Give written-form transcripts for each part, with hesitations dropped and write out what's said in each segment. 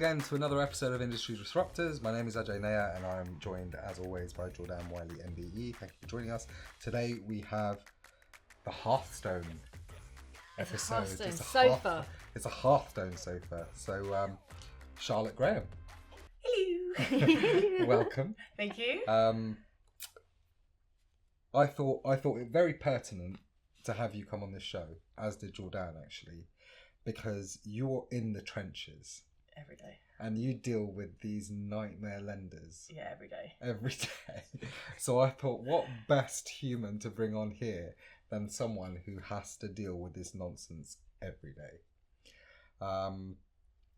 again to another episode of Industry Disruptors. My name is Ajay and I'm joined as always by Jordan Wiley MBE. Thank you for joining us. Today we have the Hearthstone episode. It's a Hearthstone sofa. So Charlotte Grahame. Hello. Welcome. Thank you. I thought it very pertinent to have you come on this show, as did Jordan actually, because you're in the trenches. Every day. And you deal with these nightmare lenders. Yeah, every day. Every day. So I thought, what best human to bring on here than someone who has to deal with this nonsense every day.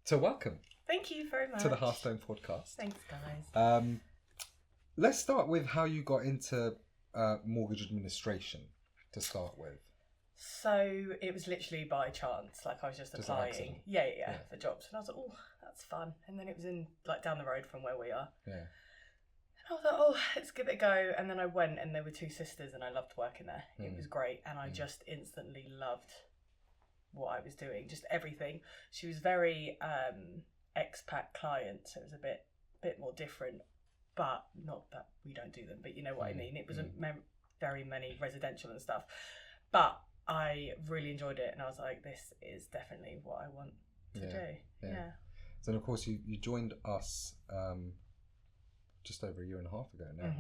So welcome. Thank you very much. To the Hearthstone podcast. Thanks, guys. Let's start with how you got into mortgage administration to start with. So it was literally by chance. Like I was just applying. Yeah, for jobs. And I was like, oh, that's fun. And then it was in like down the road from where we are. Yeah. And I was like, oh, let's give it a go. And then I went and there were two sisters and I loved working there. It was great. And I just instantly loved what I was doing. Just everything. She was very expat client. So it was a bit more different. But not that we don't do them. But you know what I mean. It wasn't very many residential and stuff. But I really enjoyed it and I was like, this is definitely what I want to do. Yeah. So of course you joined us just over a year and a half ago now.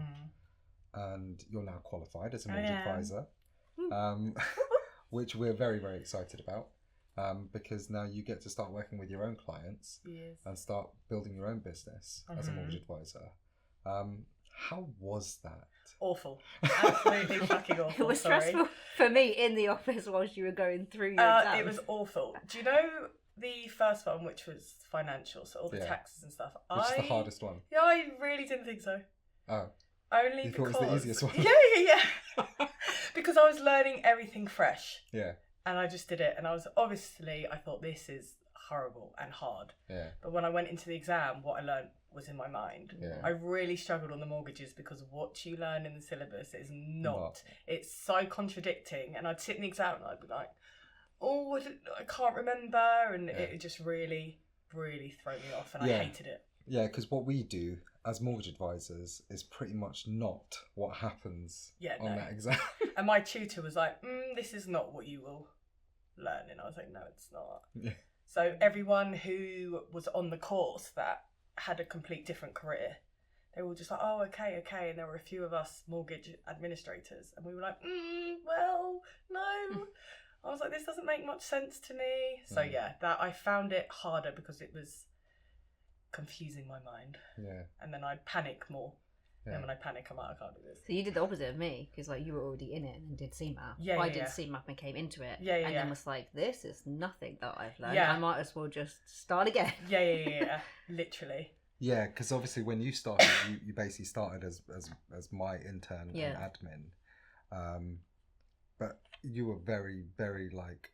And you're now qualified as a mortgage advisor, which we're very, very excited about because now you get to start working with your own clients and start building your own business as a mortgage advisor. How was that? Awful. Absolutely fucking awful. It was stressful for me in the office whilst you were going through your exams. It was awful. Do you know the first one, which was financial, so all the taxes and stuff? Which is the hardest one? Yeah, I really didn't think so. Oh. Only you because... thought it was the easiest one? Yeah. Because I was learning everything fresh. Yeah. And I just did it. And I thought this is horrible and hard. Yeah. But when I went into the exam, what I learned was in my mind. Yeah. I really struggled on the mortgages because what you learn in the syllabus is not. It's so contradicting. And I'd sit in the exam and I'd be like, oh, I can't remember. And it just really, really threw me off and I hated it. Yeah, because what we do as mortgage advisors is pretty much not what happens on that exam. And my tutor was like, this is not what you will learn. And I was like, no, it's not. Yeah. So everyone who was on the course that had a complete different career, they were all just like, oh, okay. And there were a few of us mortgage administrators. And we were like, well, no. I was like, this doesn't make much sense to me. So that I found it harder because it was confusing my mind. Yeah. And then I'd panic more. Yeah. And when I panic, I'm like, I can't do this. So you did the opposite of me because like you were already in it and did CMAP. Yeah, I did CMAP and came into it. And then was like, this is nothing that I've learned. I might as well just start again. Yeah. Literally. Yeah, because obviously when you started, you basically started as my intern and admin. But you were very, very like,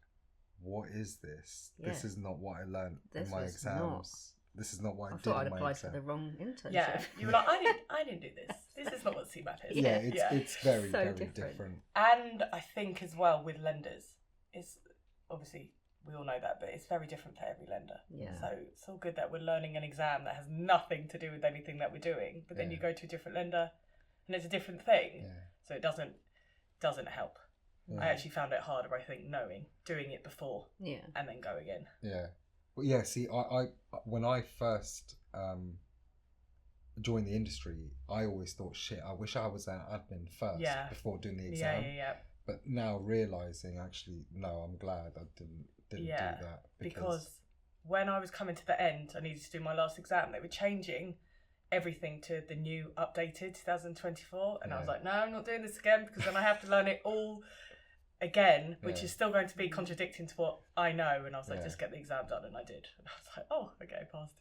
what is this? Yeah. This is not what I learned in my exams. This is not what I did in my exams. I thought I'd applied for the wrong internship. Yeah, you were like, I didn't do this. This is not what CMAP is. Yeah, it's very, so very different. And I think as well with lenders, it's obviously, we all know that, but it's very different for every lender. Yeah. So it's all good that we're learning an exam that has nothing to do with anything that we're doing, but then you go to a different lender and it's a different thing. Yeah. So it doesn't help. Yeah. I actually found it harder, I think, doing it before and then going in. Yeah. Well, yeah, see, I when I first joined the industry, I always thought, shit, I wish I was an admin first before doing the exam. Yeah. But now realising, actually, no, I'm glad I didn't do that. Because when I was coming to the end, I needed to do my last exam, they were changing everything to the new updated 2024. And I was like, no, I'm not doing this again because then I have to learn it all again, which is still going to be contradicting to what I know. And I was like, just get the exam done. And I did. And I was like, oh, okay, passed.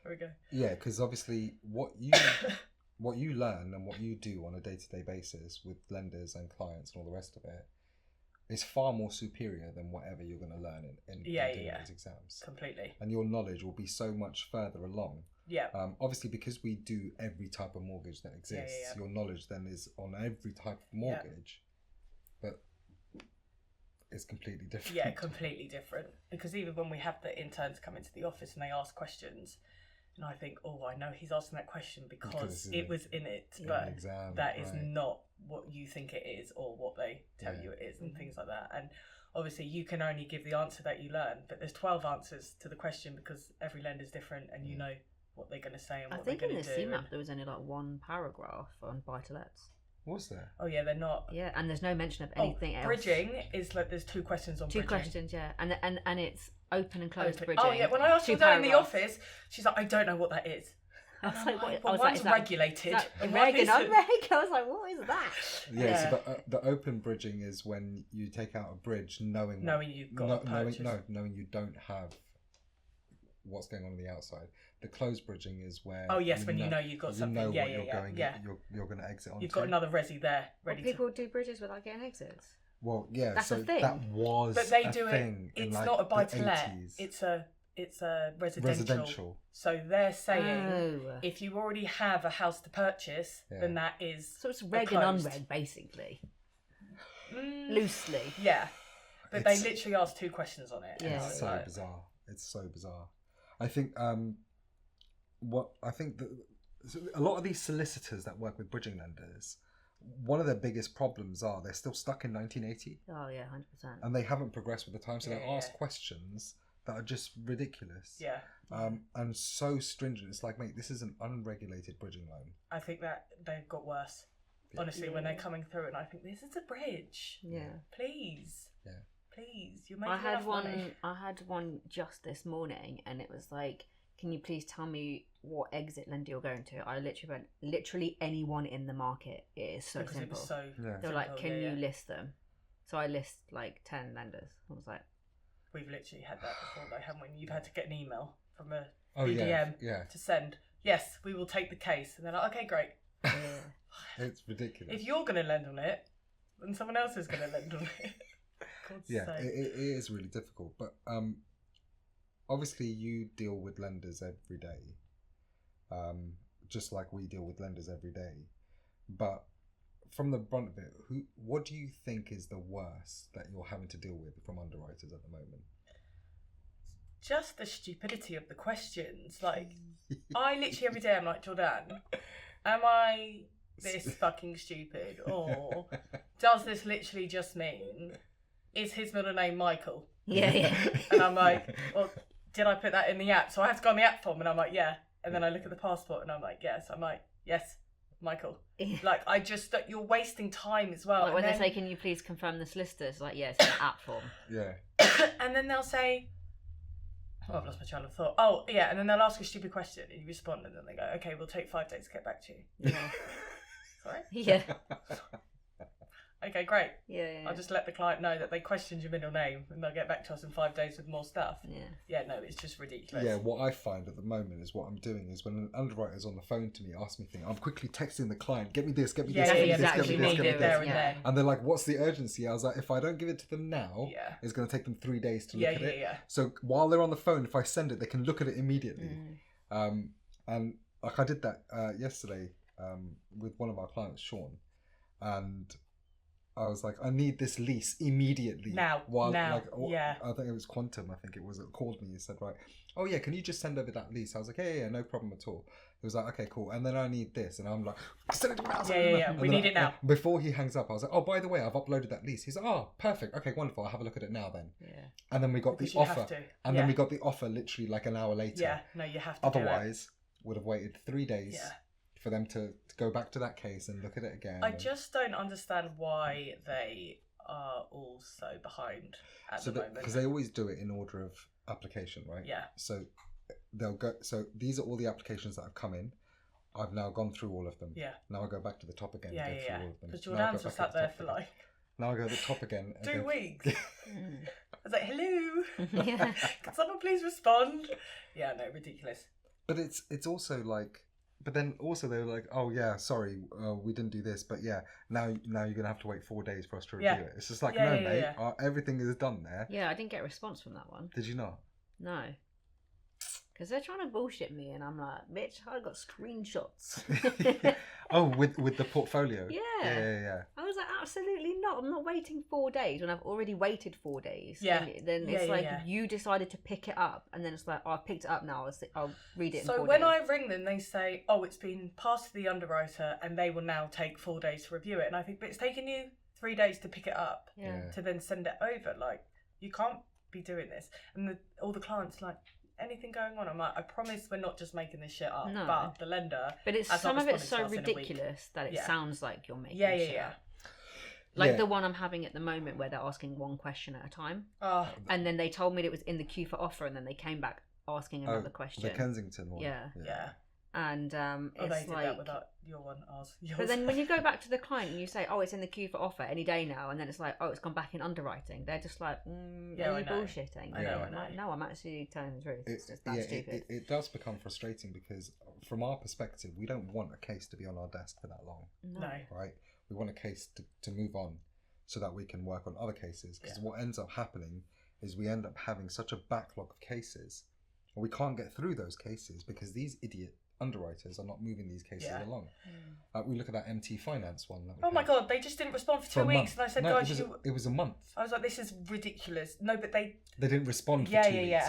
There we go. Yeah, because obviously what you learn and what you do on a day-to-day basis with lenders and clients and all the rest of it is far more superior than whatever you're going to learn in doing these exams. Completely. And your knowledge will be so much further along. Yeah. Obviously, because we do every type of mortgage that exists, your knowledge then is on every type of mortgage. But it's completely different. Yeah, completely different. Because even when we have the interns come into the office and they ask questions, And I think, oh, I know he's asking that question because it was in it, but that is not what you think it is or what they tell you it is, and things like that. And obviously you can only give the answer that you learn, but there's 12 answers to the question because every lender's different and you know what they're going to say and what they're going to do. I think in the CMAP there was only like one paragraph on buy-to-lets. Was there? Oh yeah, they're not. Yeah, and there's no mention of anything else. Bridging is like there's 2 questions on bridging. 2 questions, yeah, and it's open and closed bridging. Oh yeah, when I asked her down in the office, she's like, I don't know what that is. I was like, what? Well, one's regulated. Reg and unreg. I was like, what is that? Yeah, so the open bridging is when you take out a bridge knowing you've got a purchase. knowing you don't have what's going on the outside. The closed bridging is where when you know you've got something. You're going to exit on. You've got another resi there ready. People do bridges without getting exits. Well, yeah, that's so a thing. That was, but they a do thing it. It's in not a buy to let. 80s. It's a residential. So they're saying if you already have a house to purchase, then that is so it's reg and unreg basically, loosely. Yeah, but they literally asked 2 questions on it. Yeah, it's so bizarre. It's so bizarre. I think a lot of these solicitors that work with bridging lenders, one of their biggest problems are they're still stuck in 1980. Oh yeah, 100%. And they haven't progressed with the time, so they ask questions that are just ridiculous. Yeah. And so stringent. It's like, mate, this is an unregulated bridging loan. I think that they've got worse. Yeah. Honestly, when they're coming through, and I think this is a bridge. Yeah. Please. Yeah. Please, you're making enough money. I had one just this morning, and it was like, can you please tell me what exit lender you're going to? I literally went, literally anyone in the market. It is so because simple. It was so they were like, can you list them? So I list like 10 lenders. I was like, we've literally had that before though, haven't we? You've had to get an email from a BDM to send. Yes, we will take the case. And they're like, okay, great. Yeah. It's ridiculous. If you're going to lend on it, then someone else is going to lend on it. It is really difficult. But obviously you deal with lenders every day, just like we deal with lenders every day. But from the brunt of it, what do you think is the worst that you're having to deal with from underwriters at the moment? Just the stupidity of the questions. Like, I literally every day I'm like, Jordan, am I this fucking stupid? Or does this literally just mean, is his middle name Michael? Yeah. And I'm like, well, did I put that in the app? So I have to go on the app form and I'm like, yeah. And then I look at the passport and I'm like, yes. I'm like, yes, Michael. Like, you're wasting time as well. Like when they say, can you please confirm the solicitors? Like, yeah, it's an app form. Yeah. And then they'll say, oh, I've lost my train of thought. Oh, yeah. And then they'll ask a stupid question and you respond and then they go, okay, we'll take 5 days to get back to you. Yeah. Sorry? Yeah. Okay, great. Yeah. I'll just let the client know that they questioned your middle name and they'll get back to us in 5 days with more stuff. Yeah, no, it's just ridiculous. Yeah, what I find at the moment is what I'm doing is when an underwriter's on the phone to me, ask me things, I'm quickly texting the client, get me this, get me this, get me this, get me this, get me this. And they're like, what's the urgency? I was like, if I don't give it to them now, it's going to take them 3 days to look at it. Yeah. So while they're on the phone, if I send it, they can look at it immediately. And like I did that yesterday with one of our clients, Sean, and I was like, I need this lease immediately. Now. I think it was Quantum, called me and said, right, oh yeah, can you just send over that lease? I was like, yeah, no problem at all. It was like, okay, cool. And then I need this. And I'm like, send it to me now. Yeah. We need it now. Before he hangs up, I was like, oh, by the way, I've uploaded that lease. He's like, oh, perfect. Okay, wonderful. I'll have a look at it now then. Yeah. And then we got the offer. And then we got the offer literally like an hour later. Yeah, no, you have to. Otherwise, would have waited 3 days. Yeah. For them to go back to that case and look at it again. I just don't understand why they are all so behind at the moment. Because they always do it in order of application, right? Yeah. So they'll go. So these are all the applications that have come in. I've now gone through all of them. Yeah. Now I go back to the top again. Yeah. All of them. Because Jordan's just sat there for like. Now I go to the top again. 2 weeks. I was like, hello. Can someone please respond? Yeah, no, ridiculous. But it's also like. But then also they were like, oh yeah, sorry, we didn't do this, but yeah, now you're gonna have to wait 4 days for us to review it. It's just like, mate, everything is done there. Yeah, I didn't get a response from that one. Did you not? No. Because they're trying to bullshit me, and I'm like, bitch, I got screenshots. Oh, with the portfolio. Yeah. I was like, absolutely not. I'm not waiting 4 days when I've already waited 4 days. Yeah. And then it's you decided to pick it up, and then it's like, oh, I've picked it up now. I'll read it in 4 days. So when I ring them, they say, oh, it's been passed to the underwriter, and they will now take 4 days to review it. And I think, but it's taken you 3 days to pick it up, to then send it over. Like, you can't be doing this. And all the clients like, anything going on? I'm like, I promise we're not just making this shit up. No. But the lender, but it's some of it's so ridiculous that it sounds like you're making shit up. Like the one I'm having at the moment, where they're asking one question at a time, and then they told me that it was in the queue for offer, and then they came back asking another question. The Kensington one. Yeah. And they it's did like that without your one. Yours. But then when you go back to the client and you say, oh, it's in the queue for offer any day now, and then it's like, oh, it's gone back in underwriting, they're just like, are you bullshitting? I know. Like, no, I'm actually telling the truth. It's just that stupid. It does become frustrating because from our perspective, we don't want a case to be on our desk for that long. No. Right? We want a case to move on so that we can work on other cases, because what ends up happening is we end up having such a backlog of cases, and we can't get through those cases because these idiot underwriters are not moving these cases along. We look at that MT Finance one. My god, they just didn't respond for 2 weeks, and I said, guys, it was a month. I was like, this is ridiculous. No, but they didn't respond for 2 weeks.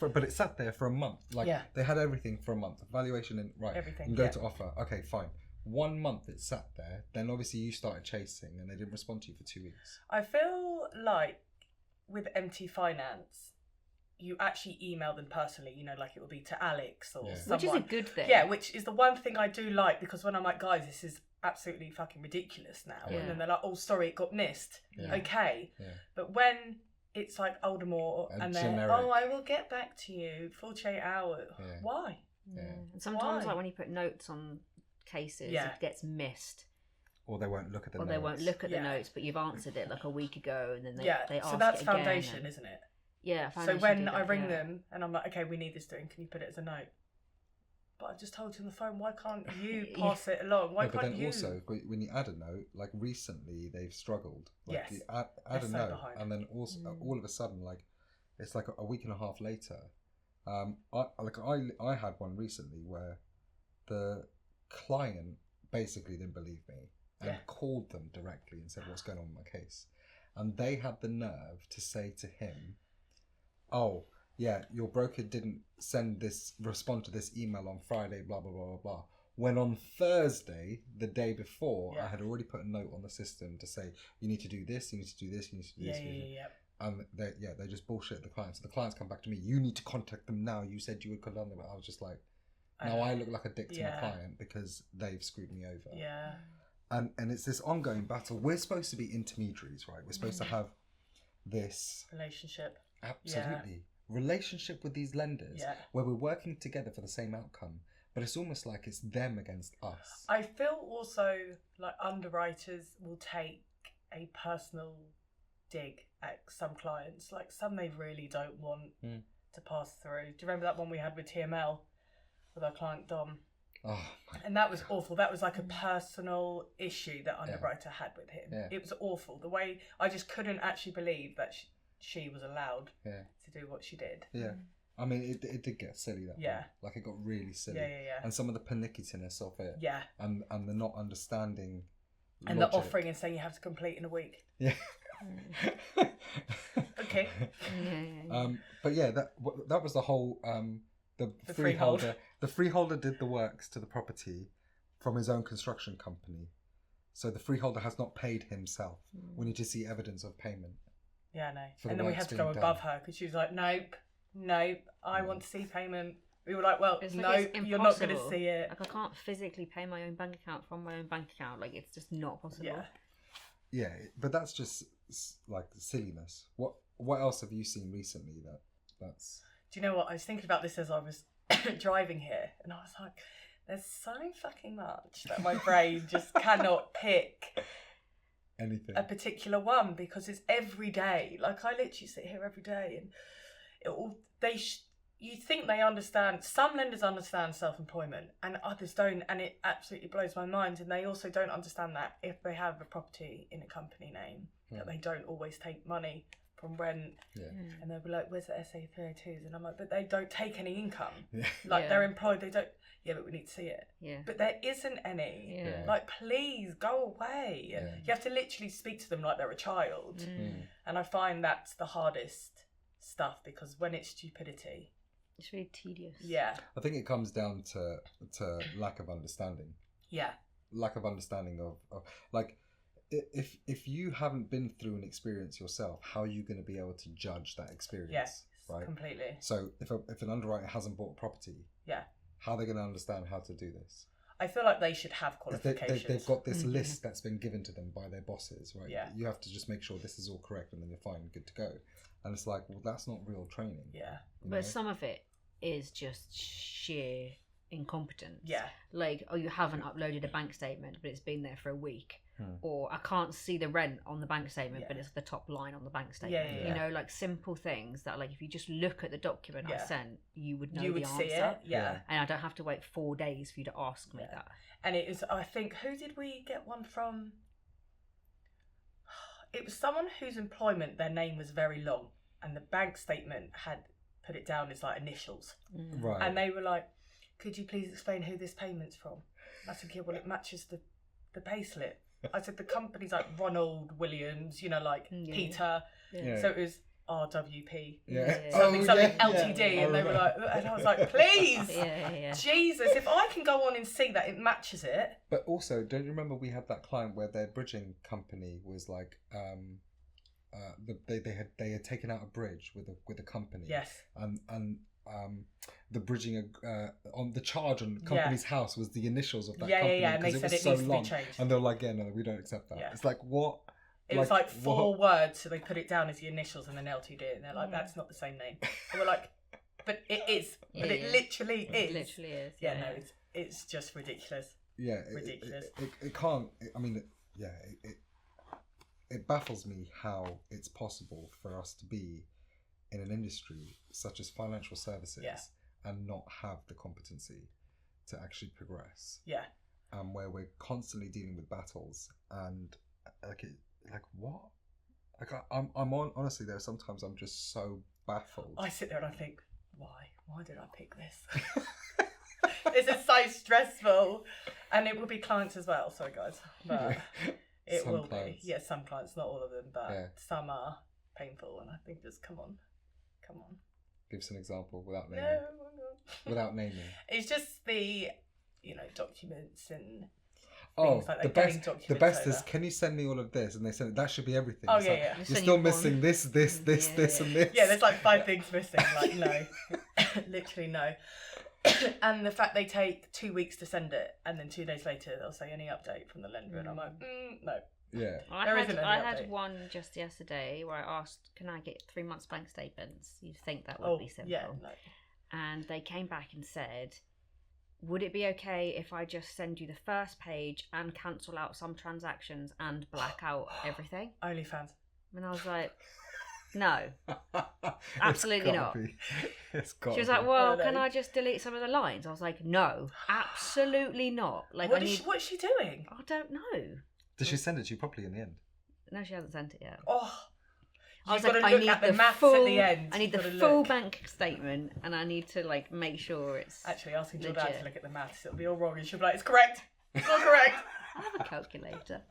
But it sat there for a month. They had everything for a month. Valuation and everything. And go to offer. Okay, fine. 1 month it sat there. Then obviously you started chasing, and they didn't respond to you for 2 weeks. I feel like with MT Finance, you actually email them personally, like it would be to Alex or someone. Which is a good thing. Yeah, which is the one thing I do like, because when I'm like, guys, this is absolutely fucking ridiculous now. And then they're like, oh, sorry, it got missed. Okay. But when it's like Aldermore and then, I will get back to you 48 hours. Why? And sometimes like when you put notes on cases, it gets missed. Or they won't look at the notes. Or they won't look at the notes, but you've answered it like a week ago, and then they ask so that's it again, foundation, isn't it? Yeah. So when I ring them and I'm like, okay, we need this doing, can you put it as a note? But I just told you on the phone, why can't you pass it along? Why can't you? But then also, when you add a note, like recently they've struggled. Like yes. Add a note, and then also all of a sudden, like it's like a week and a half later. I had one recently where the client basically didn't believe me and called them directly and said, what's going on with my case? And they had the nerve to say to him, oh, yeah, your broker didn't respond to this email on Friday, blah, blah, blah, blah, blah. When on Thursday, the day before, I had already put a note on the system to say, you need to do this, you need to do this, you need to do this. And they just bullshit the clients. So the clients come back to me, you need to contact them now. You said you would contact them. I was just like, now I look like a dick to my client because they've screwed me over. Yeah. And it's this ongoing battle. We're supposed to be intermediaries, right? We're supposed to have this relationship. Absolutely. Relationship with these lenders where we're working together for the same outcome, but it's almost like it's them against us. I feel also like underwriters will take a personal dig at some clients. Like some they really don't want to pass through. Do you remember that one we had with TML with our client Dom? Oh, and that was awful. That was like a personal issue that underwriter had with him. It was awful. The way I just couldn't actually believe that she was allowed to do what she did. Yeah. I mean, it did get silly that way. Like it got really silly. Yeah. And some of the pernicketiness of it. Yeah. And the not understanding and logic. The offering and saying you have to complete in a week. Yeah. Okay. But yeah, that was the whole the freeholder. The freeholder did the works to the property from his own construction company. So the freeholder has not paid himself. We need to see evidence of payment. Yeah, no. And then we had to go above her because she was like, nope, I want to see payment. We were like, well, you're not going to see it. Like I can't physically pay my own bank account from my own bank account. Like it's just not possible. Yeah, but that's just like silliness. What else have you seen recently that's... Do you know what? I was thinking about this as I was driving here, and I was like, there's so fucking much that my brain just cannot pick anything, a particular one, because it's every day. Like I literally sit here every day, and you think they understand. Some lenders understand self-employment, and others don't, and it absolutely blows my mind. And they also don't understand that if they have a property in a company name, that they don't always take money from rent. And they'll be like, where's the SA302s? And I'm like, but they don't take any income. They're employed, they don't. Yeah, but we need to see it. But there isn't any. Like, please go away. You have to literally speak to them like they're a child. And I find that's the hardest stuff, because when it's stupidity, it's really tedious. I think it comes down to lack of understanding. Lack of understanding of like, if you haven't been through an experience yourself, how are you going to be able to judge that experience? Right, completely. So if an underwriter hasn't bought a property, how are they going to understand how to do this? I feel like they should have qualifications. They've got this list that's been given to them by their bosses, right? You have to just make sure this is all correct, and then you're fine, good to go. And it's like, well, that's not real training. But some of it is just sheer incompetence. Yeah. Like, oh, you haven't uploaded a bank statement, but it's been there for a week. Or I can't see the rent on the bank statement, but it's the top line on the bank statement. You know, like simple things that, like, if you just look at the document I sent, you would know the answer. See it. And I don't have to wait 4 days for you to ask me that. And it is, I think, who did we get one from? It was someone whose employment, their name was very long, and the bank statement had put it down as like initials. Right. And they were like, could you please explain who this payment's from? I said, yeah, well, it matches the pay slip. I said, the company's like Ronald Williams, you know, like Peter. So it was RWP. Something LTD. And they were like, and I was like, please, Jesus, if I can go on and see that it matches it. But also, don't you remember we had that client where their bridging company was like, they had taken out a bridge with a company. And the bridging on the charge on the company's house was the initials of that company. And they said it needs to be changed. And they're like, no, we don't accept that. It's like, what? It was like 4 words, so they put it down as the initials and then LTD, and they're like, that's not the same name. And we're like, but it is. But it literally is. It literally is. No, it's just ridiculous. Ridiculous. It can't. It baffles me how it's possible for us to be in an industry such as financial services and not have the competency to actually progress. Where we're constantly dealing with battles and like what? Like I'm on, honestly, there are sometimes I'm just so baffled. I sit there and I think, why did I pick this? This is so stressful. And it will be clients as well, sorry guys, but it will be. Yeah, some clients, not all of them, but some are painful, and I think just come on. Give us an example without naming. No. Without naming. It's just the, documents and things like that. The best is, can you send me all of this? And they said that should be everything. Oh, it's you're still missing this, and this. Yeah, there's like 5 things missing. Like, no. Literally no. And the fact they take 2 weeks to send it, and then 2 days later they'll say any update from the lender, and I'm like, no. Yeah. I had one just yesterday where I asked, can I get 3 months bank statements? You'd think that would be simple. Yeah, no. And they came back and said, would it be okay if I just send you the first page and cancel out some transactions and black out everything? OnlyFans. And I was like, no, absolutely not. She was like, well, can I just delete some of the lines? I was like, no, absolutely not. Like, what's she doing? I don't know. Did she send it to you properly in the end? No, she hasn't sent it yet. I was like, I need the maths at the end. I need the full bank statement, and I need to like make sure it's actually asking your dad to look at the maths. It'll be all wrong, and she'll be like, "It's correct. It's not correct." I have a calculator.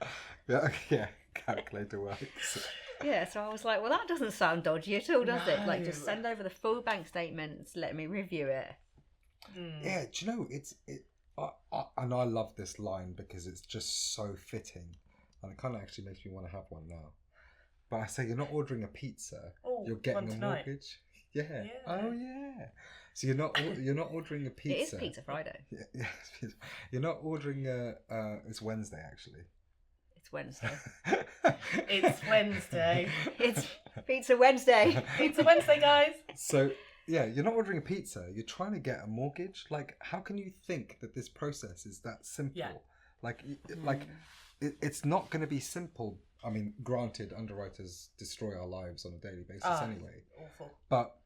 Calculator works. Yeah, so I was like, well, that doesn't sound dodgy at all, does it? Like, just send over the full bank statements, let me review it. Yeah, do you know, and I love this line because it's just so fitting, and it kind of actually makes me want to have one now. But I say, you're not ordering a pizza, you're getting a mortgage. Yeah. Oh yeah. So you're not ordering a pizza. It is Pizza Friday. Yeah. You're not ordering it's Wednesday actually. It's Wednesday. It's Wednesday. It's Pizza Wednesday. Pizza Wednesday, guys. So yeah, you're not ordering a pizza. You're trying to get a mortgage. Like, how can you think that this process is that simple? Yeah. Like it's not going to be simple. I mean, granted, underwriters destroy our lives on a daily basis anyway. Awful. But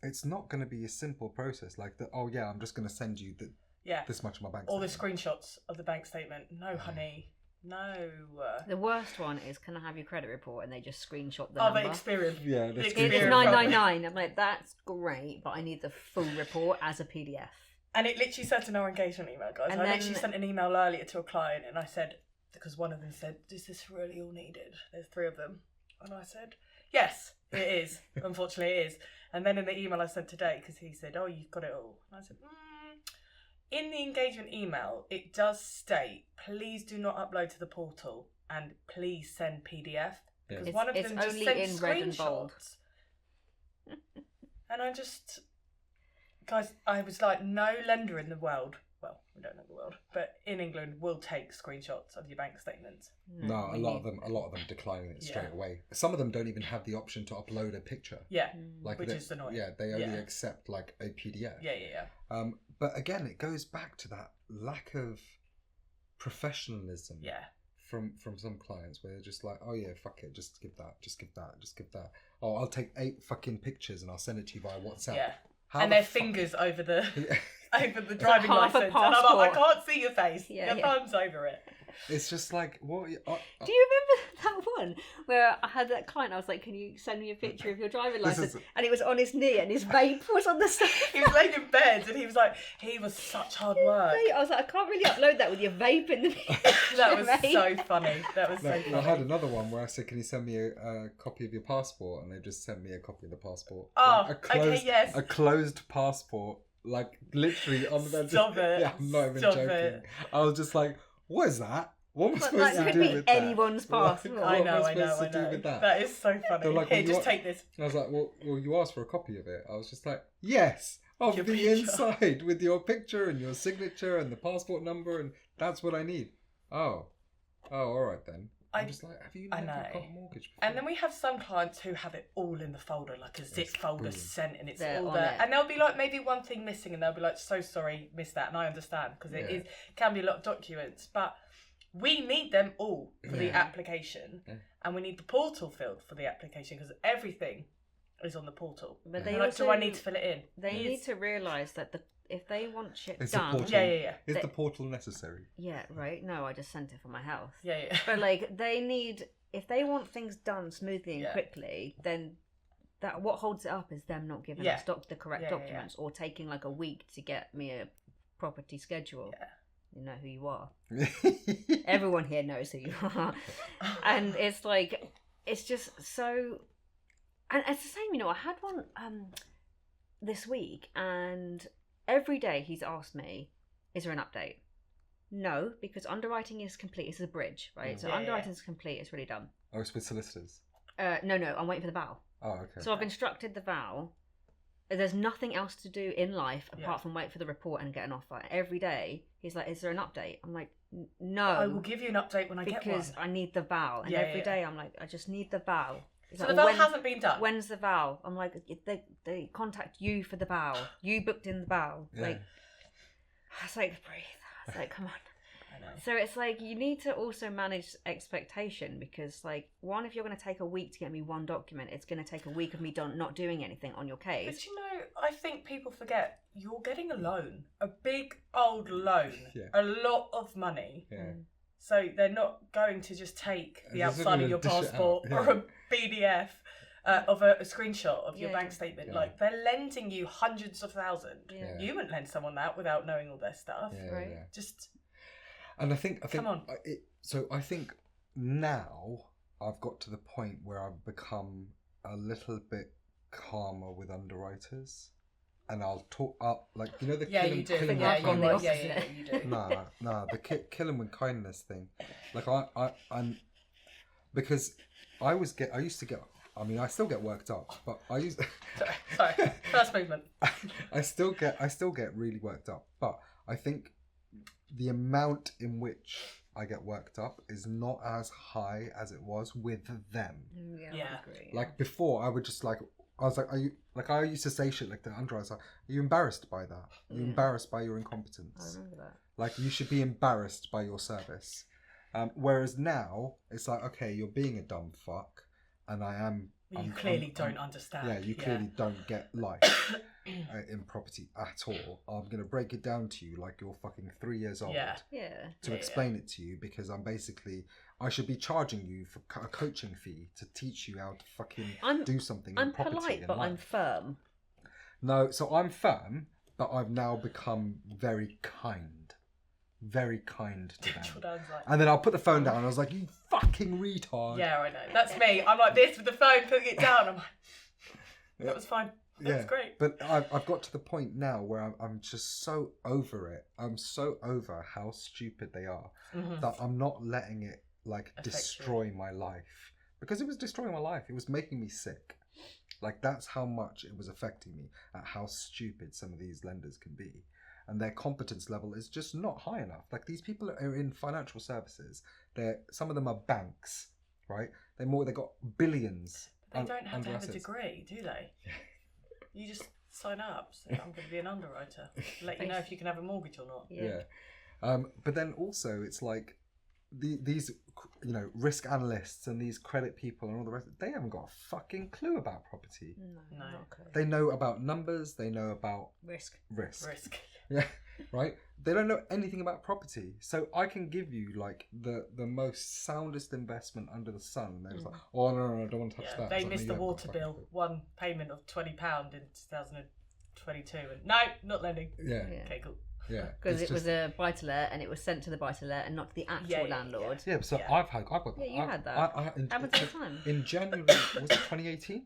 it's not going to be a simple process like that. Oh yeah, I'm just going to send you this much of my bank statement. All the screenshots of the bank statement. No, honey. No. The worst one is, can I have your credit report? And they just screenshot the number. Oh, the Experian. Yeah, it's 999. I'm like, that's great, but I need the full report as a PDF. And it literally said in our engagement email, guys. And I literally sent an email earlier to a client, and I said, because one of them said, is this really all needed? There's 3 of them. And I said, yes, it is. Unfortunately, it is. And then in the email I sent today, because he said, oh, you've got it all. And I said, in the engagement email, it does state, please do not upload to the portal and please send PDF. Because one of them just sent screenshots. Red and bold. And I just, guys, I was like, no lender in the world, well, we don't know the world, but in England will take screenshots of your bank statements. No, a lot of them decline it straight away. Some of them don't even have the option to upload a picture. Yeah, which is annoying. Yeah, they only accept like a PDF. Yeah. But again, it goes back to that lack of professionalism. Yeah. From some clients where they're just like, oh yeah, fuck it, just give that. Oh, I'll take 8 fucking pictures and I'll send it to you via WhatsApp. Yeah. And their fingers over the over the driving license, and I'm like, I can't see your face. Your thumb's over it. It's just like, what? Do you remember that one where I had that client? I was like, can you send me a picture of your driving license? And it was on his knee, and his vape was on the side. He was laying in bed, and he was like, he was such hard work. I was like, I can't really upload that with your vape in the picture. That was so funny. That was so funny. I had another one where I said, can you send me a copy of your passport? And they just sent me a copy of the passport. Oh, like a closed passport. Like literally on the Stop it. Yeah, I'm not even joking. It. I was just like, what is that? What am I supposed to do with that? Anyone's passport. What am I supposed to do with that? That is so funny. Like, here, just take this. I was like, well, you asked for a copy of it. I was just like, yes, of the inside with your picture and your signature and the passport number, and that's what I need. Oh, all right then. I'm just like, have you never got a mortgage before? And then we have some clients who have it all in the folder, like a zip folder sent, and it's all there. And there'll be like maybe one thing missing, and they'll be like, so sorry, missed that. And I understand, because it can be a lot of documents, but we need them all for the application, and we need the portal filled for the application, because everything is on the portal. But they also, do I need to fill it in? They need to realise that if they want shit done... Is the portal necessary? Yeah, right. No, I just sent it from my house. Yeah. But like, they need... If they want things done smoothly and quickly, then what holds it up is them not giving us the correct documents or taking like a week to get me a property schedule. Yeah. You know who you are. Everyone here knows who you are. And it's like, it's just so... And it's the same, you know, I had one this week, and every day he's asked me, is there an update? No, because underwriting is complete. It's a bridge, right? So underwriting is complete. It's really done. Oh, it's with solicitors? No, I'm waiting for the VAL. Oh, okay. So I've instructed the VAL. There's nothing else to do in life apart from wait for the report and get an offer. Every day, he's like, is there an update? I'm like, no. I will give you an update when I get one. Because I need the VAL. And every day I'm like, I just need the VAL. So the VAL hasn't been done? When's the VAL? I'm like, they contact you for the VAL. You booked in the VAL. Yeah. Like, I was like, breathe. I was like, come on. So it's like, you need to also manage expectation, because like, one, if you're going to take a week to get me one document, it's going to take a week of me not doing anything on your case. But you know, I think people forget you're getting a loan, a big old loan, a lot of money. Yeah. So they're not going to just take the outside of your passport or a PDF of a screenshot of your bank statement. Yeah. Like, they're lending you hundreds of thousands. Yeah. You wouldn't lend someone that without knowing all their stuff, right? Yeah. Just... And I think come on. So I think now I've got to the point where I've become a little bit calmer with underwriters, and I'll talk up, like, you know, the kill them with kindness. Yeah, you do. Nah, the kill them with kindness thing. Like I'm because I used to get. I mean, I still get worked up, but I used. Sorry, first movement. I still get really worked up, but I think the amount in which I get worked up is not as high as it was with them. Yeah. I agree. Like before, I would just like, I was like, are you, like, I used to say shit like the underwriters, like, are you embarrassed by that? Are you embarrassed by your incompetence? I remember that. Like, you should be embarrassed by your service. Whereas now, it's like, okay, you're being a dumb fuck, and I am You clearly don't understand. Yeah, you clearly don't get life in property at all. I'm going to break it down to you like you're fucking 3 years old to explain it to you, because I should be charging you for a coaching fee to teach you how to fucking do something in property. I'm polite, but I'm firm. No, so I'm firm, but I've now become very kind. Very kind to them. And then I'll put the phone down and I was like, you fucking retard. Yeah, I know. That's me. I'm like this with the phone, putting it down. I'm like, that was fine. That was great. But I've got to the point now where I'm just so over it. I'm so over how stupid they are that I'm not letting it destroy my life. Because it was destroying my life. It was making me sick. Like, that's how much it was affecting me, at how stupid some of these lenders can be. And their competence level is just not high enough. Like, these people are in financial services. Some of them are banks, right? They got billions. They don't have to have a degree, do they? You just sign up. So I'm going to be an underwriter. Let you know if you can have a mortgage or not. Yeah. But then also, it's like these, risk analysts and these credit people and all the rest. They haven't got a fucking clue about property. No. They know about numbers. They know about risk. Yeah, right? They don't know anything about property. So I can give you the most soundest investment under the sun. And they're just like, oh, no, I don't want to touch that. They missed the water bill. One payment of £20 in 2022. And no, not lending. Yeah. Okay, cool. Yeah. Because it was a buy-to-let and it was sent to the buy-to-let and not to the actual landlord. Yeah, so I've got that. Yeah, you had that. Happened all the time. In January, was it 2018?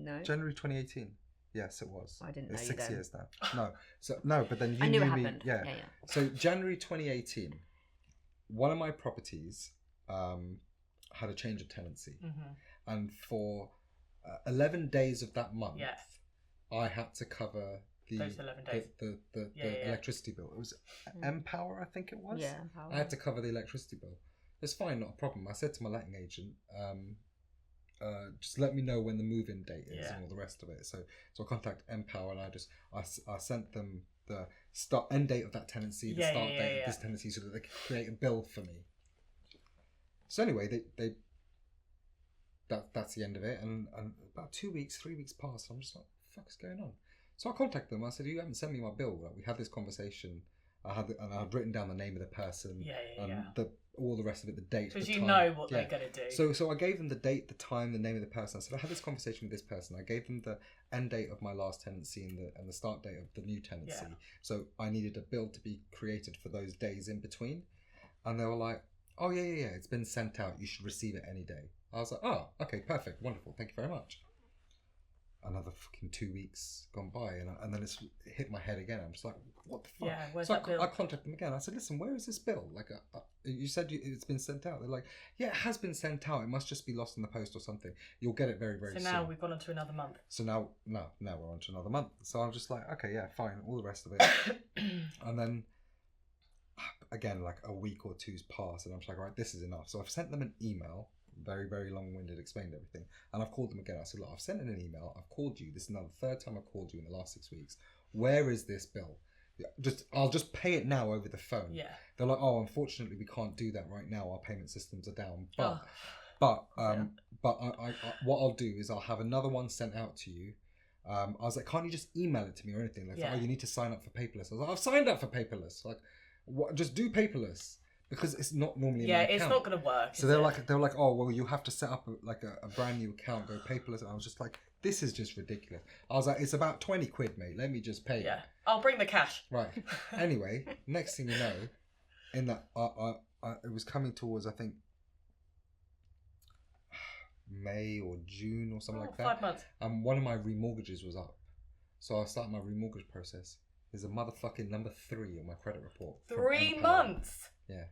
No. January 2018. Yes, it was. I didn't know it's you 6 then. years now. No, but then you I knew knew it me. happened. Yeah. So January 2018, one of my properties had a change of tenancy, and for 11 days of that month, I had to cover those 11 days. the electricity bill. It was Empower, I think it was. Yeah, Empower. I had to cover the electricity bill. It's fine, not a problem. I said to my letting agent, just let me know when the move-in date is and all the rest of it. So I contact Empower and I sent them the end date of that tenancy, the start date of this tenancy, so that they could create a bill for me. So anyway, that's the end of it. And about 3 weeks passed. I'm just like, what the fuck is going on? So I contacted them. I said, you haven't sent me my bill. We had this conversation. I'd written down the name of the person and all the rest of it, the date. Because you know what they're going to do. So I gave them the date, the time, the name of the person. I said, I had this conversation with this person. I gave them the end date of my last tenancy and the start date of the new tenancy. Yeah. So I needed a bill to be created for those days in between. And they were like, oh, yeah, it's been sent out. You should receive it any day. I was like, oh, okay, perfect, wonderful. Thank you very much. Another fucking 2 weeks gone by, and then it's hit my head again. I'm just like, what the fuck? Yeah, where's so that bill? I contacted them again. I said, listen, where is this bill? Like, you said it's been sent out. They're like, yeah, it has been sent out. It must just be lost in the post or something. You'll get it very, very soon. So now we've gone on to another month. So now we're on to another month. So I'm just like, okay, yeah, fine. All the rest of it. And then, again, like a week or two's passed, and I'm just like, right, this is enough. So I've sent them an email. Very, very long-winded, explained everything. And I've called them again. I said, look, I've sent in an email. I've called you. This is now the third time I've called you in the last 6 weeks. Where is this bill? I'll just pay it now over the phone. Yeah. They're like, oh, unfortunately, we can't do that right now. Our payment systems are down. But what I'll do is I'll have another one sent out to you. I was like, can't you just email it to me or anything? Like, oh, you need to sign up for paperless. I was like, I've signed up for paperless. Like, what? Just do paperless. Because it's not normally in my account. It's not going to work. So they're like, oh well, you have to set up a brand new account, go paperless. And I was just like, this is just ridiculous. I was like, it's about 20 quid, mate. Let me just pay. Yeah, I'll bring the cash. Right. Anyway, next thing you know, in that it was coming towards, I think, May or June or something like that. 5 months. And one of my remortgages was up, so I started my remortgage process. There's a motherfucking number 3 on my credit report. 3 months. Yeah.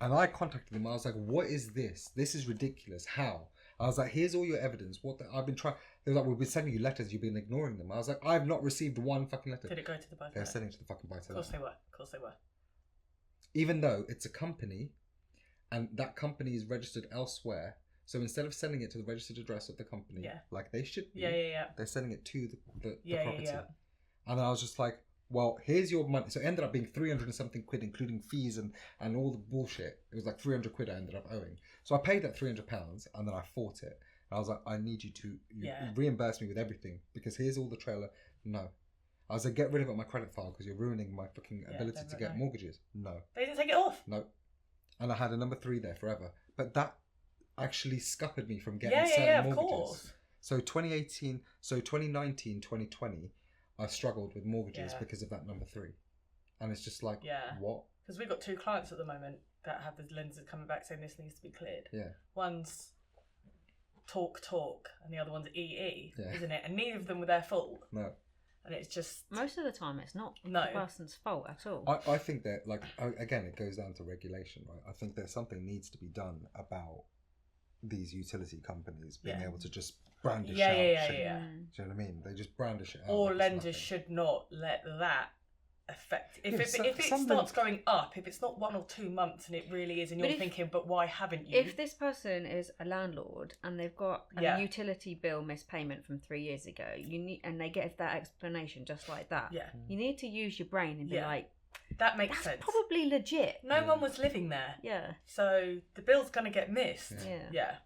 And I contacted them. I was like, what is this? This is ridiculous. How? I was like, here's all your evidence. I've been trying. They were like, we've been sending you letters. You've been ignoring them. I was like, I've not received one fucking letter. Did it go to the buy-to-let? They're sending it to the fucking buy-to-let. Of course they were. Even though it's a company and that company is registered elsewhere. So instead of sending it to the registered address of the company, like they should be, they're sending it to the property. And then I was just like, well, here's your money. So it ended up being 300 and something quid, including fees and all the bullshit. It was like 300 quid I ended up owing. So I paid that £300 and then I fought it. And I was like, I need you to reimburse me with everything because here's all the trailer. No. I was like, get rid of it on my credit file because you're ruining my fucking ability to get mortgages. No. They didn't take it off? No. And I had a number 3 there forever. But that actually scuppered me from getting certain mortgages. Of course. So 2019, 2020, I struggled with mortgages because of that number 3. And it's just like, what? Because we've got 2 clients at the moment that have the lenses coming back saying this needs to be cleared. Yeah. One's talk, and the other one's EE, isn't it? And neither of them were their fault. No. And it's just... Most of the time it's not the person's fault at all. I think that, like, again, it goes down to regulation, right? I think that something needs to be done about these utility companies being able to just brandish out shit. Do you know what I mean? They just brandish it out. Or lenders should not let that affect... If it starts going up, if it's not 1 or 2 months and it really is, and you're thinking, but why haven't you? If this person is a landlord and they've got a utility bill mispayment from 3 years ago, and they get that explanation just like that, you need to use your brain and be like, that makes sense. Probably legit. No one was living there. Yeah. So the bill's going to get missed. Yeah.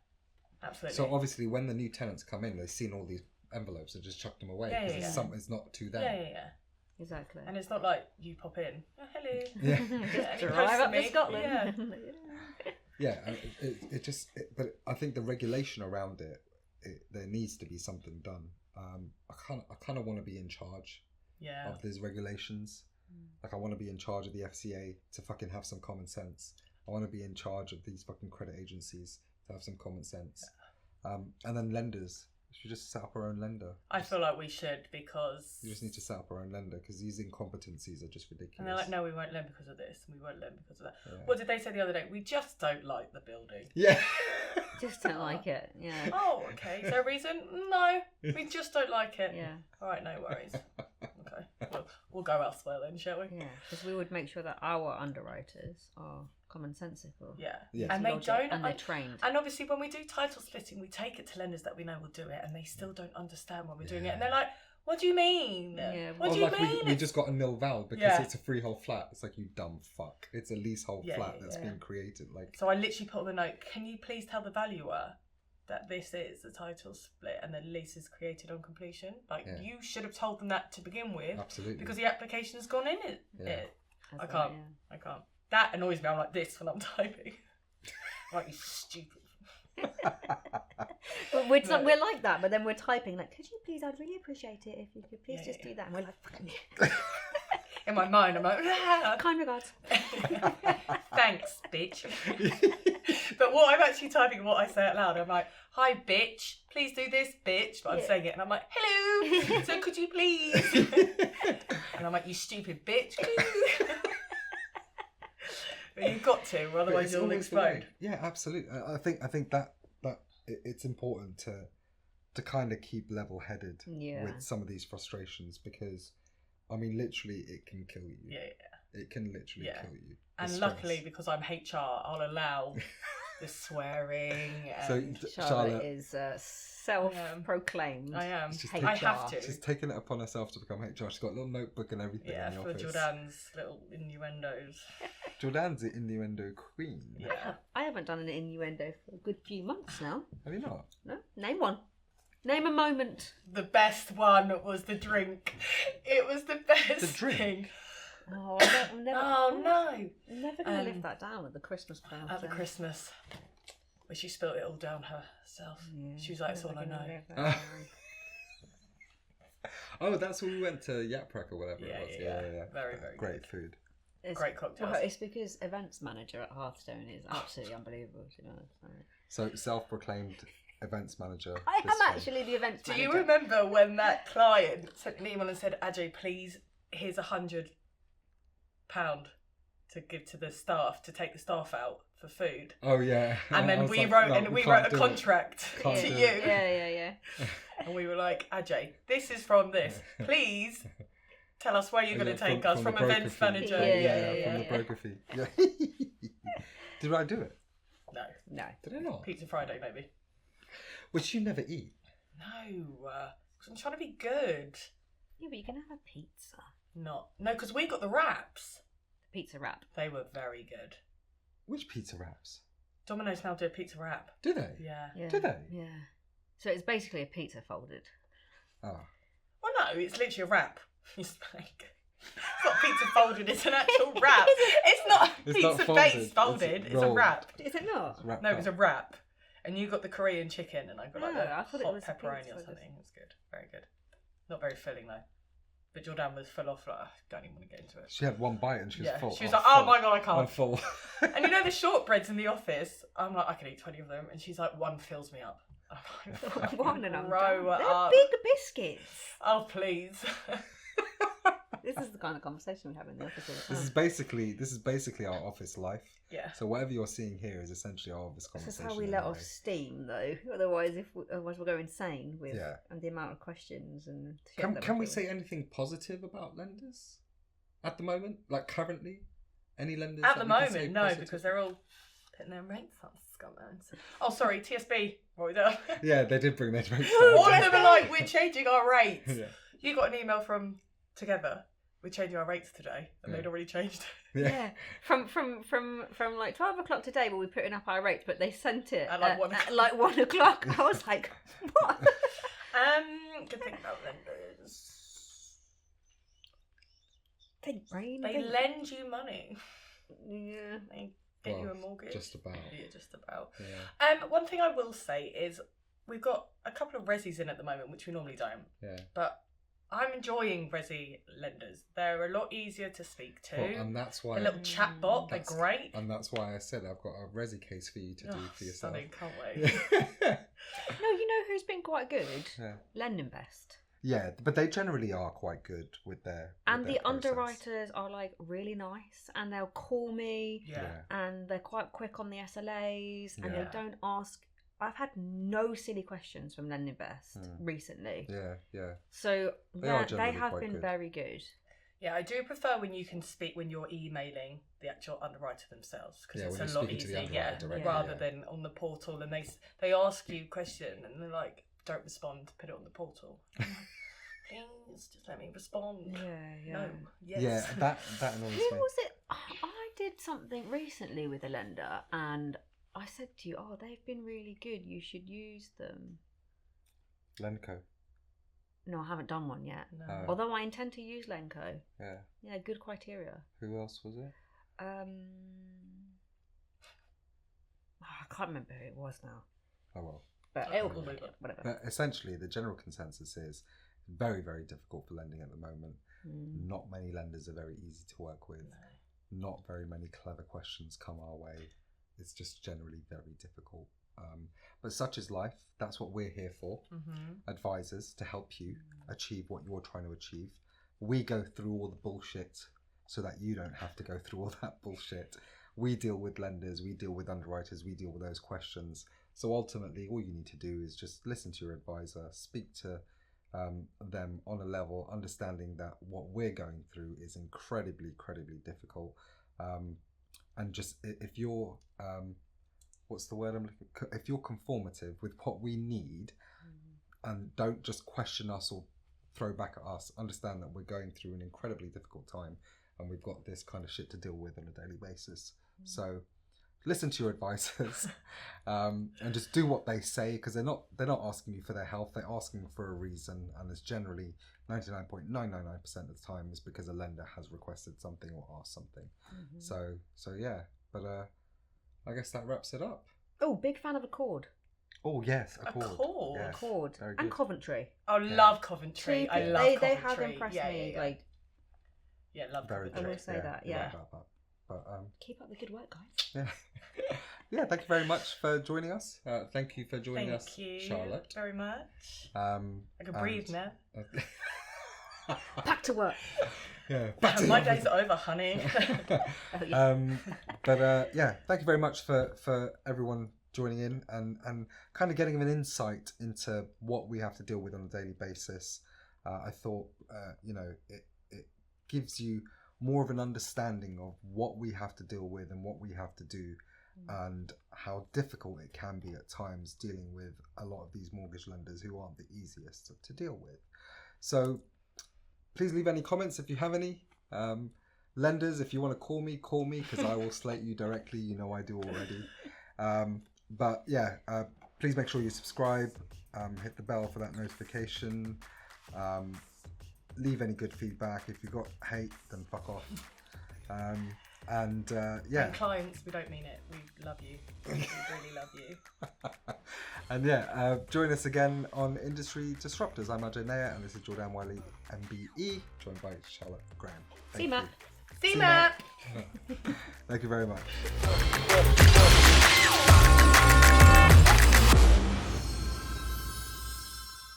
Absolutely. So obviously when the new tenants come in, they've seen all these envelopes and just chucked them away because it's not to them. Yeah. Exactly. And it's not like you pop in, oh, hello. Just drive up to Scotland. But I think the regulation around it, there needs to be something done. I kind of want to be in charge of these regulations. Like I want to be in charge of the FCA to fucking have some common sense. I want to be in charge of these fucking credit agencies to have some common sense. And then lenders. We should just set up our own lender. I feel like we should, because... You just need to set up our own lender because these incompetencies are just ridiculous. And they're like, no, we won't lend because of this, and we won't lend because of that. Yeah. What did they say the other day? We just don't like the building. Yeah. Just don't like it, yeah. Oh, okay. Is there a reason? No, we just don't like it. Yeah. All right, no worries. Okay. We'll go elsewhere then, shall we? Yeah, because we would make sure that our underwriters are commonsensical. Yeah. And they don't. And they're trained. And obviously when we do title splitting, we take it to lenders that we know will do it, and they still don't understand why we're doing it. And they're like, what do you mean? Yeah. What do you mean? We just got a nil val because it's a freehold flat. It's like, you dumb fuck. It's a leasehold flat that's been created. Like. So I literally put on the note, can you please tell the valuer that this is the title split and the lease is created on completion? Like, you should have told them that to begin with. Absolutely. Because the application's gone in it. I can't. That annoys me. I'm like this when I'm typing. I'm like, you stupid. But we're like that, but then we're typing like, could you please, I'd really appreciate it if you could please just do that. And we're like, fucking in my mind I'm like, kind regards. Thanks, bitch. But what I'm actually typing, what I say out loud, I'm like, hi bitch, please do this, bitch. But I'm saying it and I'm like, hello, so could you please? And I'm like, you stupid bitch. You've got to, or otherwise you'll explode. Yeah, absolutely. I think that it's important to kind of keep level-headed with some of these frustrations, because I mean, literally, it can kill you. Yeah. It can literally kill you. And luckily, because I'm HR, I'll allow the swearing. And so Charlotte is self-proclaimed. I am. I have to. She's taken it upon herself to become HR. She's got a little notebook and everything in the office. For Jordan's little innuendos. Jordan's the innuendo queen. Yeah. I haven't done an innuendo for a good few months now. Have you not? No. Name one. Name a moment. The best one was the drink. It was the best thing. Oh, I'm never going to live that down at the Christmas party. At the Christmas. Where she spilt it all down herself. Yeah, she was like, that's all I know. Oh, that's when we went to Yaprek or whatever it was. Yeah. Very, very great good. Food. Great cocktails. Well, it's because events manager at Hearthstone is absolutely unbelievable, to be honest. So self-proclaimed events manager. I am actually the events manager. Do you remember when that client sent an email and said, Ajay, please, here's £100 to give to the staff, to take the staff out for food? Oh yeah. And then we wrote a contract to you. Yeah. And we were like, Ajay, this is from this. Please tell us where you're going to take us from events manager. From the broker fee. Yeah. Did I do it? No. Did I not? Pizza Friday, maybe. Which you never eat. No, because I'm trying to be good. Yeah, but you can have a pizza. No, because we got the wraps. Pizza wrap. They were very good. Which pizza wraps? Domino's now do a pizza wrap. Do they? Yeah. Do they? Yeah. So it's basically a pizza folded. Oh. Well, no, it's literally a wrap. It's not pizza folded, it's an actual wrap. It's not pizza base folded, it's a wrap. Is it not? No, it's a wrap. And you got the Korean chicken and I got the I thought hot it was pepperoni or something. It was good. Very good. Not very filling though. But Jordan was full off, like, I don't even want to get into it. She had one bite and she was full. She was like, oh my God, I can't. I'm full. And you know the shortbreads in the office? I'm like, I can eat 20 of them. And she's like, one fills me up. I'm like, one and I'm done. They're big biscuits. Oh, please. This is the kind of conversation we have in the office all the time. This is basically our office life. Yeah. So whatever you're seeing here is essentially our office conversation. This is how we let off steam, though. Otherwise, we'll go insane with and the amount of questions and. Can we say anything positive about lenders at the moment? Like currently, any lenders? At the moment, no, because they're all putting their rates up. Oh, sorry, TSB. What we doing? Yeah, they did bring their rates up. All of them are like, we're changing our rates. Yeah. You got an email from Together. We're changing our rates today, and they'd already changed. Yeah. From like 12 o'clock today, we'll be putting up our rates, but they sent it at like 1 o'clock. I was like, what? Good thing about lenders. They lend you money. Yeah. They get you a mortgage. Just about. Yeah, just about. Yeah. One thing I will say is we've got a couple of resis in at the moment, which we normally don't. Yeah. But I'm enjoying resi lenders. They're a lot easier to speak to. Well, and that's why the little chat bot, they're great. And that's why I said I've got a resi case for you to do for yourself. Stunning, can't wait. No, you know who's been quite good? Yeah. Lendinvest. Yeah, but they generally are quite good with their and the underwriters are like really nice, and they'll call me. Yeah. And they're quite quick on the SLAs, and they don't ask. I've had no silly questions from Lendinvest recently. Yeah. So they have been good. very good. Yeah, I do prefer when you can speak when you're emailing the actual underwriter themselves because it's a lot easier, rather than on the portal and they ask you a question and they're like, don't respond, put it on the portal. Please just let me respond. Yeah. No. Yes. Yeah, that annoys me. Who was it? I did something recently with a lender and I said to you, oh, they've been really good. You should use them. Lenco. No, I haven't done one yet. No. Although I intend to use Lenco. Yeah. Yeah, good criteria. Who else was it? I can't remember who it was now. Oh well. But whatever. But essentially, the general consensus is very, very difficult for lending at the moment. Not many lenders are very easy to work with. No. Not very many clever questions come our way. It's just generally very difficult. But such is life. That's what we're here for. Advisors to help you achieve what you're trying to achieve. We go through all the bullshit so that you don't have to go through all that bullshit. We deal with lenders, we deal with underwriters, we deal with those questions. So ultimately, all you need to do is just listen to your advisor, speak to them on a level, understanding that what we're going through is incredibly, incredibly difficult. And just if you're, what's the word I'm looking for? If you're conformative with what we need and don't just question us or throw back at us, understand that we're going through an incredibly difficult time and we've got this kind of shit to deal with on a daily basis. So listen to your advisors and just do what they say, because they're not asking you for their health, they're asking for a reason, and it's generally 99.999% of the time is because a lender has requested something or asked something. So yeah, but I guess that wraps it up. Oh, big fan of Accord. Oh yes, Accord. Yes. Accord and Coventry. Oh, love Coventry. I love Coventry. They have impressed me. Like, love Coventry. I will say that. Yeah. But keep up the good work, guys. Yeah. Thank you very much for joining us. Thank you for joining us, Charlotte. Thank you very much. I can breathe now. Back to work. Yeah. My day's over, honey. But thank you very much for everyone joining in and kind of getting an insight into what we have to deal with on a daily basis. I thought it gives you more of an understanding of what we have to deal with and what we have to do, and how difficult it can be at times dealing with a lot of these mortgage lenders who aren't the easiest to deal with. So please leave any comments if you have any. Lenders, if you want to call me because I will slate you directly. You know I do already. But yeah, please make sure you subscribe. Hit the bell for that notification. Leave any good feedback. If you've got hate, then fuck off. And clients, we don't mean it. We love you. We really love you. And join us again on Industry Disruptors. I'm Ajay and this is Jordan Wiley, MBE, joined by Charlotte Grahame. See you, Matt. See you, Matt. Thank you very much.